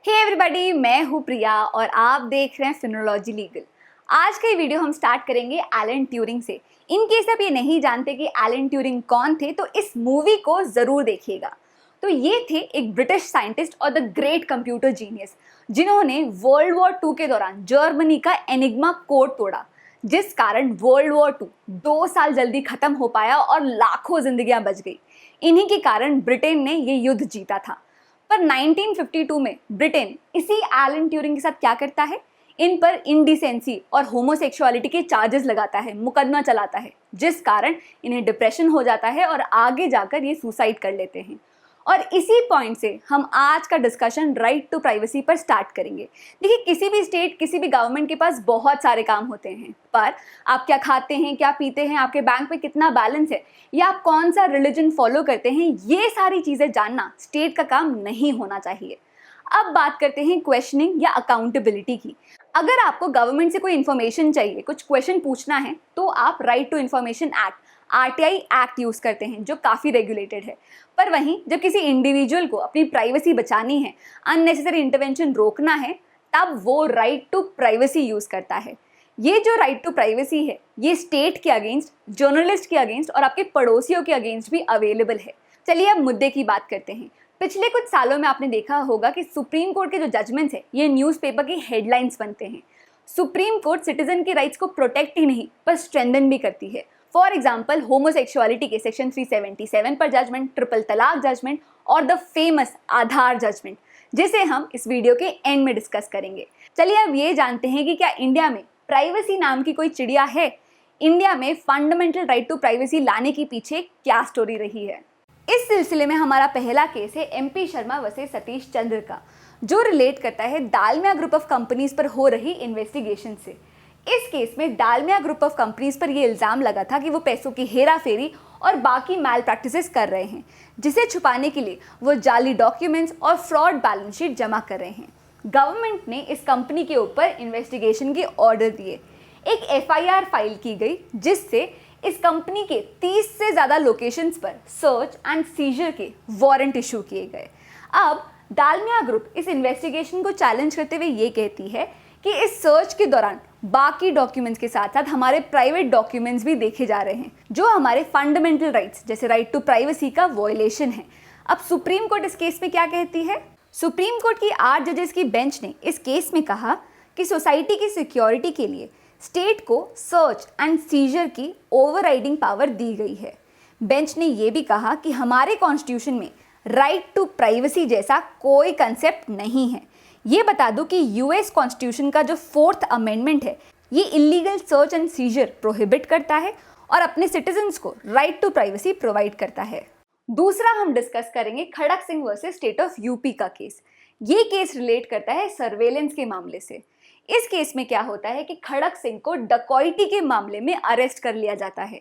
Hey everybody, मैं हूँ प्रिया और आप देख रहे हैं फिनोलॉजी लीगल। आज का ये वीडियो हम स्टार्ट करेंगे एलन ट्यूरिंग से। इन केस आप ये नहीं जानते कि एलन ट्यूरिंग कौन थे तो इस मूवी को ज़रूर देखिएगा। तो ये थे एक ब्रिटिश साइंटिस्ट और द ग्रेट कंप्यूटर जीनियस जिन्होंने वर्ल्ड वॉर 2 के दौरान जर्मनी का एनिग्मा कोड तोड़ा, जिस कारण वर्ल्ड वॉर 2 2 साल जल्दी खत्म हो पाया और लाखों जिंदगियां बच गई। इन्हीं के कारण ब्रिटेन ने ये युद्ध जीता था। पर 1952 में ब्रिटेन इसी एलन ट्यूरिंग के साथ क्या करता है, इन पर इंडिसेंसी और होमोसेक्सुअलिटी के चार्जेस लगाता है, मुकदमा चलाता है, जिस कारण इन्हें डिप्रेशन हो जाता है और आगे जाकर ये सुसाइड कर लेते हैं। और इसी पॉइंट से हम आज का डिस्कशन राइट टू प्राइवेसी पर स्टार्ट करेंगे। देखिए, किसी भी स्टेट, किसी भी गवर्नमेंट के पास बहुत सारे काम होते हैं, पर आप क्या खाते हैं, क्या पीते हैं, आपके बैंक में कितना बैलेंस है, या आप कौन सा रिलीजन फॉलो करते हैं, ये सारी चीज़ें जानना स्टेट का काम नहीं होना चाहिए। अब बात करते हैं क्वेश्चनिंग या अकाउंटेबिलिटी की। अगर आपको गवर्नमेंट से कोई इन्फॉर्मेशन चाहिए, कुछ क्वेश्चन पूछना है, तो आप right to information act RTI act use करते हैं, जो काफ़ी रेगुलेटेड है। पर वहीं जब किसी इंडिविजुअल को अपनी प्राइवेसी बचानी है, अननेसेसरी इंटरवेंशन रोकना है, तब वो राइट टू प्राइवेसी यूज़ करता है। ये जो राइट टू प्राइवेसी है, ये स्टेट के अगेंस्ट, जर्नलिस्ट के अगेंस्ट और आपके पड़ोसियों के अगेंस्ट भी अवेलेबल है। चलिए अब मुद्दे की बात करते हैं। पिछले कुछ सालों में आपने देखा होगा कि सुप्रीम कोर्ट के जो जजमेंट्स है, ये न्यूज़पेपर की हेडलाइंस बनते हैं। सुप्रीम कोर्ट सिटीजन के राइट्स को प्रोटेक्ट ही नहीं पर स्ट्रेंथन भी करती है। फॉर एग्जाम्पल, होमोसेक्सुअलिटी के सेक्शन 377 पर जजमेंट, ट्रिपल तलाक जजमेंट और द फेमस आधार जजमेंट, जिसे हम इस वीडियो के एंड में डिस्कस करेंगे। चलिए अब ये जानते हैं कि क्या इंडिया में प्राइवेसी नाम की कोई चिड़िया है। इंडिया में फंडामेंटल राइट टू प्राइवेसी लाने के पीछे क्या स्टोरी रही है। इस सिलसिले में हमारा पहला केस है MP शर्मा वर्सेस सतीश चंद्र का, जो रिलेट करता है डालमिया ग्रुप ऑफ कंपनीज पर हो रही इन्वेस्टिगेशन से। इस केस में डालमिया ग्रुप ऑफ कंपनीज पर यह इल्ज़ाम लगा था कि वो पैसों की हेरा फेरी और बाकी मैल प्रैक्टिसेस कर रहे हैं, जिसे छुपाने के लिए वो जाली डॉक्यूमेंट्स और फ्रॉड बैलेंस शीट जमा कर रहे हैं। गवर्नमेंट ने इस कंपनी के ऊपर इन्वेस्टिगेशन के ऑर्डर दिए। एक FIR फाइल की गई, जिससे इस कंपनी के 30 से ज़्यादा लोकेशंस पर सर्च एंड सीजर के वारंट इशू किए गए। अब डालमिया ग्रुप इस इन्वेस्टिगेशन को चैलेंज करते हुए ये कहती है कि इस सर्च के दौरान बाकी डॉक्यूमेंट्स के साथ साथ हमारे प्राइवेट डॉक्यूमेंट्स भी देखे जा रहे हैं, जो हमारे फंडामेंटल राइट्स जैसे राइट टू प्राइवेसी का वॉयलेशन है। अब सुप्रीम कोर्ट इस केस में क्या कहती है। सुप्रीम कोर्ट की 8 जजेस की बेंच ने इस केस में कहा कि सोसाइटी की सिक्योरिटी के लिए स्टेट को सर्च एंड सीजर की ओवरराइडिंग पावर दी गई है। बेंच ने यह भी कहा कि हमारे कॉन्स्टिट्यूशन में राइट टू प्राइवेसी जैसा कोई कंसेप्ट नहीं है। ये बता दूं कि US कॉन्स्टिट्यूशन का जो 4th अमेंडमेंट है, ये illegal search and seizure prohibit करता है और अपने सिटीजन्स को राइट टू प्राइवेसी प्रोवाइड करता है। दूसरा हम डिस्कस करेंगे Khadak Singh versus state of UP का केस। ये केस रिलेट करता है सर्वेलेंस के मामले से। इस केस में क्या होता है कि खड़क सिंह को डकैती के मामले में अरेस्ट कर लिया जाता है,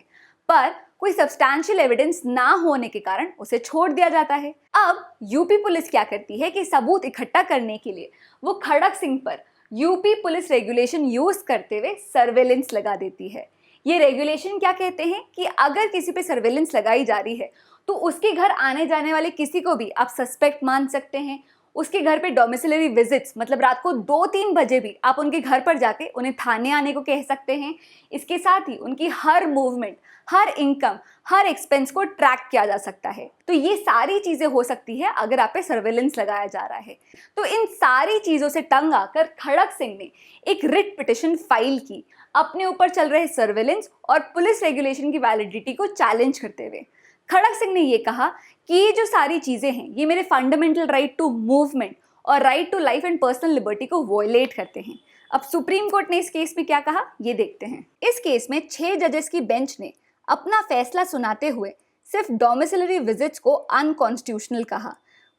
पर कोई सब्सटैंशियल एविडेंस ना होने के कारण उसे छोड़ दिया जाता है। अब यूपी पुलिस क्या करती है कि सबूत इकट्ठा करने के लिए वो खड़क सिंह पर यूपी पुलिस रेगुलेशन यूज करते हुए सर्वेलेंस लगा देती है। ये रेगुलेशन क्या कहते हैं कि अगर किसी पे सर्वेलेंस लगाई जा रही है तो उसके घर आने जाने वाले किसी को भी आप सस्पेक्ट मान सकते हैं। उसके घर पे डोमिसिलरी विजिट्स, मतलब रात को 2-3 बजे भी आप उनके घर पर जाके उन्हें थाने आने को कह सकते हैं। इसके साथ ही उनकी हर मूवमेंट, हर इनकम, हर एक्सपेंस को ट्रैक किया जा सकता है। तो ये सारी चीज़ें हो सकती है अगर आप पे सर्वेलेंस लगाया जा रहा है। तो इन सारी चीज़ों से तंग आकर खड़क सिंह ने एक रिट पिटिशन फाइल की, अपने ऊपर चल रहे सर्वेलेंस और पुलिस रेगुलेशन की वैलिडिटी को चैलेंज करते हुए। खड़क सिंह ने ये कहा कि ये जो सारी चीज़ें हैं, ये मेरे फंडामेंटल राइट टू मूवमेंट और right to life and personal liberty को वॉयलेट करते हैं। अब सुप्रीम कोर्ट ने इस केस में क्या कहा, ये देखते हैं। इस केस में 6 जजेस की बेंच ने अपना फैसला सुनाते हुए सिर्फ डोमिसिलरी विजिट्स को अनकॉन्स्टिट्यूशनल कहा,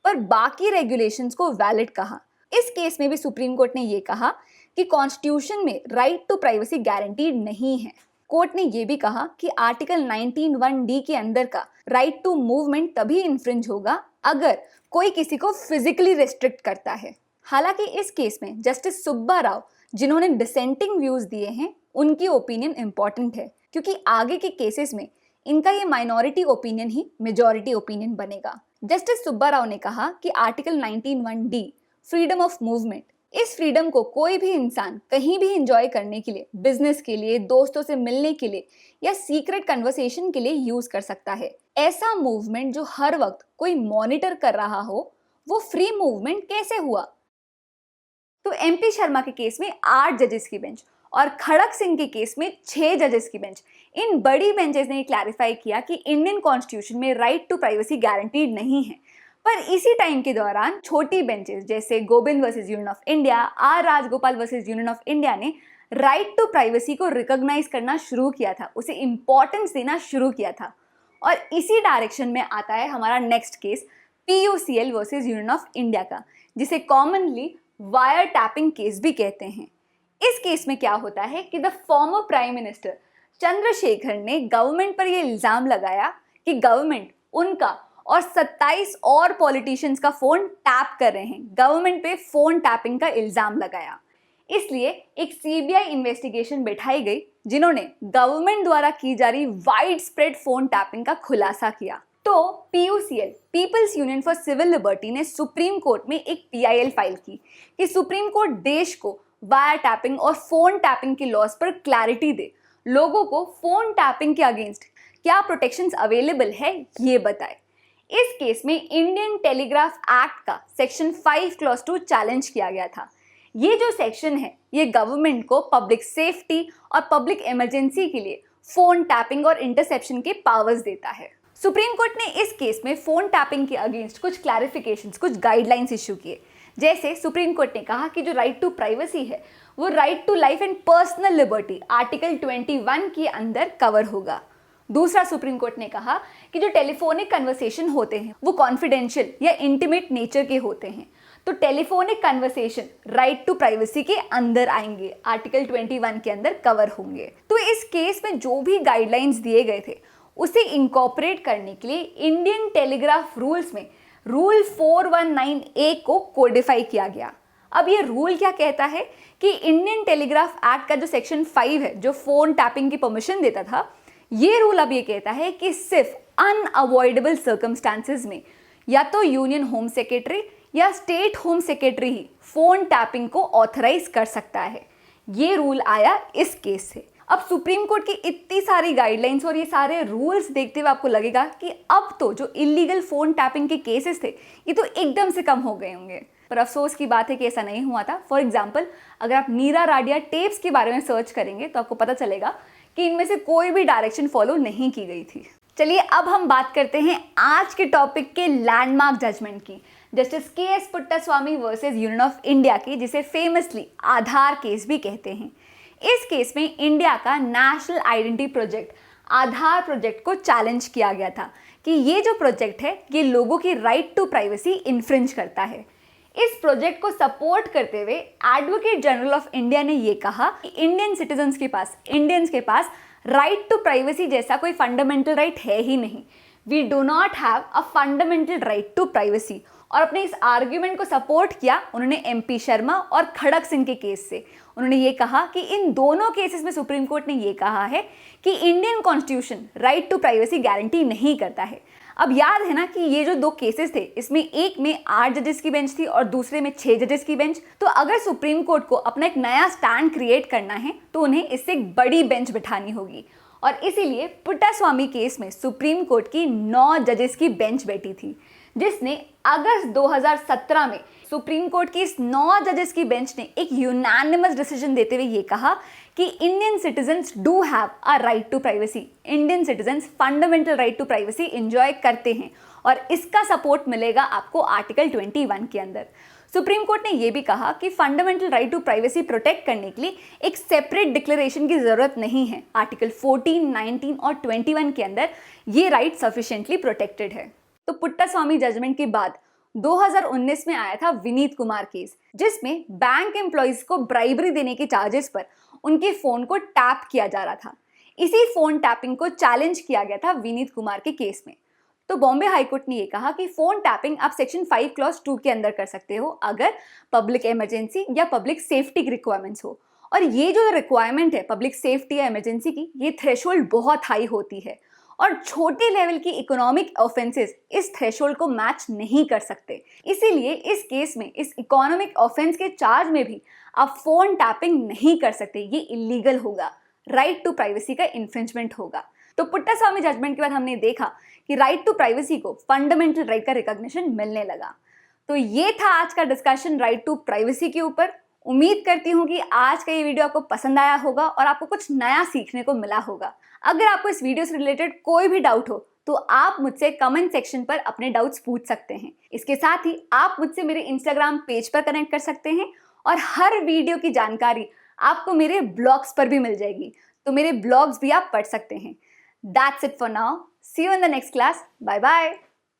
पर बाकी रेगुलेशंस को वैलिड कहा। इस केस में भी सुप्रीम कोर्ट ने ये कहा कि कॉन्स्टिट्यूशन में राइट टू प्राइवेसी गारंटीड नहीं है। कोर्ट ने यह भी कहा कि आर्टिकल 19(1)D के अंदर का राइट टू मूवमेंट तभी इन्फ्रिंज होगा अगर कोई किसी को फिजिकली रिस्ट्रिक्ट करता है। हालांकि इस केस में जस्टिस सुब्बा राव, जिन्होंने डिसेंटिंग व्यूज दिए हैं, उनकी ओपिनियन इंपॉर्टेंट है, क्योंकि आगे के केसेस में इनका ये माइनॉरिटी ओपिनियन ही मेजॉरिटी ओपिनियन बनेगा। जस्टिस सुब्बा राव ने कहा कि article 19(1)D freedom of movement. इस फ्रीडम को कोई भी इंसान कहीं भी इंजॉय करने के लिए, बिजनेस के लिए, दोस्तों से मिलने के लिए या सीक्रेट कन्वर्सेशन के लिए यूज कर सकता है। ऐसा मूवमेंट जो हर वक्त कोई मॉनिटर कर रहा हो, वो फ्री मूवमेंट कैसे हुआ? तो एमपी शर्मा के केस में 8 जजेस की बेंच और खड़क सिंह के केस में 6 जजेस की बेंच, इन बड़ी बेंचेस ने क्लैरिफाई किया कि इंडियन कॉन्स्टिट्यूशन में राइट टू प्राइवेसी गारंटीड नहीं है। पर इसी टाइम के दौरान छोटी बेंचेस जैसे Govind versus union of India, R Rajagopal versus union of India ने राइट टू प्राइवेसी को रिकॉग्नाइज करना शुरू किया था, उसे इंपॉर्टेंस देना शुरू किया था। और इसी डायरेक्शन में आता है हमारा next case PUCL versus union of India का, जिसे कॉमनली वायर टैपिंग केस भी कहते हैं। इस केस में क्या होता है कि the former prime minister Chandrashekhar ने गवर्नमेंट पर यह इल्जाम लगाया कि गवर्नमेंट उनका और 27 और पॉलिटिशियंस का फोन टैप कर रहे हैं। गवर्नमेंट पे फोन टैपिंग का इल्जाम लगाया, इसलिए एक सीबीआई इन्वेस्टिगेशन बैठाई गई जिन्होंने गवर्नमेंट द्वारा की जा रही वाइड स्प्रेड फोन टैपिंग का खुलासा किया। तो PUCL, people's union for civil liberty, ने सुप्रीम कोर्ट में एक पीआईएल फाइल की कि सुप्रीम कोर्ट देश को वायर टैपिंग और फोन टैपिंग के लॉज पर क्लैरिटी दे, लोगों को फोन टैपिंग के अगेंस्ट क्या प्रोटेक्शंस अवेलेबल है ये बताए। इस केस में इंडियन टेलीग्राफ एक्ट का सेक्शन 5 क्लॉज 2 चैलेंज किया गया था। ये जो सेक्शन है ये गवर्नमेंट को पब्लिक सेफ्टी और पब्लिक इमरजेंसी के लिए फोन टैपिंग और इंटरसेप्शन के पावर्स देता है। सुप्रीम कोर्ट ने इस केस में फोन टैपिंग के अगेंस्ट कुछ क्लैरिफिकेशंस, कुछ गाइडलाइंस इशू किए। जैसे सुप्रीम कोर्ट ने कहा कि जो राइट टू प्राइवेसी है वो right to life and personal liberty article 21 के अंदर कवर होगा। दूसरा, सुप्रीम कोर्ट ने कहा कि जो टेलीफोनिक कन्वर्सेशन होते हैं वो कॉन्फिडेंशियल या इंटीमेट नेचर के होते हैं, तो telephonic conversation right to privacy के अंदर आएंगे, आर्टिकल 21 के अंदर कवर होंगे। तो इस केस में जो भी गाइडलाइंस दिए गए थे उसे इंकॉर्पोरेट करने के लिए इंडियन टेलीग्राफ रूल्स में रूल 419A को कोडिफाई किया गया। अब ये रूल क्या कहता है कि इंडियन टेलीग्राफ एक्ट का जो सेक्शन 5 है, जो फोन टैपिंग की परमिशन देता था, ये रूल अब ये कहता है कि सिर्फ अनअवॉइडेबल सर्कमस्टांसेस में या तो यूनियन होम सेक्रेटरी या स्टेट होम सेक्रेटरी ही फोन टैपिंग को ऑथराइज कर सकता है। ये रूल आया इस केस से। अब सुप्रीम कोर्ट की इतनी सारी गाइडलाइंस और ये सारे रूल्स देखते हुए आपको लगेगा कि अब तो जो इलीगल फोन टैपिंग के केसेस थे ये तो एकदम से कम हो गए होंगे, पर अफसोस की बात है कि ऐसा नहीं हुआ था। फॉर एग्जाम्पल, अगर आप नीरा राडिया टेप्स के बारे में सर्च करेंगे तो आपको पता चलेगा कि इनमें से कोई भी डायरेक्शन फॉलो नहीं की गई थी। चलिए अब हम बात करते हैं आज के टॉपिक के लैंडमार्क जजमेंट की, justice KS. Puttaswamy versus union of India की, जिसे फेमसली आधार केस भी कहते हैं। इस केस में इंडिया का नेशनल आइडेंटिटी प्रोजेक्ट आधार प्रोजेक्ट को चैलेंज किया गया था कि ये जो प्रोजेक्ट है ये लोगों की राइट टू प्राइवेसी इन्फ्रिंज करता है। इस प्रोजेक्ट को सपोर्ट करते हुए एडवोकेट जनरल ऑफ इंडिया ने ये कहा कि इंडियंस के पास राइट टू प्राइवेसी जैसा कोई फंडामेंटल राइट है ही नहीं। We do not have a fundamental right to privacy. और अपने इस आर्ग्यूमेंट को सपोर्ट किया उन्होंने एमपी शर्मा और खड़क सिंह के केस से। उन्होंने ये कहा कि इन दोनों केसेस में सुप्रीम कोर्ट ने ये कहा है कि Indian constitution right to privacy guarantee नहीं करता है। अब याद है ना कि ये जो दो केसेस थे, इसमें एक में 8 जजेस की बेंच थी और दूसरे में 6 जजेस की बेंच। तो अगर सुप्रीम कोर्ट को अपना एक नया स्टैंड क्रिएट करना है तो उन्हें इससे एक बड़ी बेंच बिठानी होगी, और इसीलिए पुट्टास्वामी केस में सुप्रीम कोर्ट की 9 जजेस की बेंच बैठी थी, जिसने अगस्त 2017 में सुप्रीम कोर्ट की इस 9 जजेस की बेंच ने एक यूनानिमस डिसीजन देते हुए ये कहा कि Indian citizens do have a right to privacy. Indian citizens fundamental right to privacy enjoy करते हैं और इसका सपोर्ट मिलेगा आपको आर्टिकल 21 के अंदर। सुप्रीम कोर्ट ने यह भी कहा कि fundamental right to privacy protect करने के लिए एक सेपरेट डिक्लेरेशन की जरूरत नहीं है। आर्टिकल 14, 19 और 21 के अंदर ये राइट सफिशिएंटली प्रोटेक्टेड है। तो पुट्टास्वामी जजमेंट के बाद 2019 में आया था विनीत कुमार केस, जिसमें बैंक एम्प्लॉइज को ब्राइबरी देने के चार्जेस पर उनके फोन को टैप किया जा रहा था। इसी फोन टैपिंग को चैलेंज किया गया था विनीत कुमार के केस में। तो बॉम्बे हाईकोर्ट ने यह कहा कि फोन टैपिंग आप सेक्शन 5 क्लॉज 2 के अंदर कर सकते हो अगर पब्लिक इमरजेंसी या पब्लिक सेफ्टी की रिक्वायरमेंट्स हो। और ये जो रिक्वायरमेंट है पब्लिक सेफ्टी या इमरजेंसी की, ये थ्रेशोल्ड बहुत हाई होती है और छोटे लेवल की इकोनॉमिक ऑफेंसेस इस थ्रेशोल्ड को मैच नहीं कर सकते। इसीलिए इस केस में इस इकोनॉमिक ऑफेंस के चार्ज में भी आप फोन टैपिंग नहीं कर सकते, ये इलीगल होगा, राइट टू प्राइवेसी का इन्फ्रिंजमेंट होगा। तो पुट्टास्वामी जजमेंट के बाद हमने देखा कि राइट टू प्राइवेसी को फंडामेंटल राइट का रिकॉग्निशन मिलने लगा। तो ये था आज का डिस्कशन राइट टू प्राइवेसी के ऊपर। उम्मीद करती हूँ कि आज का ये वीडियो आपको पसंद आया होगा और आपको कुछ नया सीखने को मिला होगा। अगर आपको इस वीडियो से रिलेटेड कोई भी डाउट हो तो आप मुझसे कमेंट सेक्शन पर अपने डाउट्स पूछ सकते हैं। इसके साथ ही आप मुझसे मेरे इंस्टाग्राम पेज पर कनेक्ट कर सकते हैं और हर वीडियो की जानकारी आपको मेरे ब्लॉग्स पर भी मिल जाएगी, तो मेरे ब्लॉग्स भी आप पढ़ सकते हैं। That's it for now. See you in the next class. Bye bye.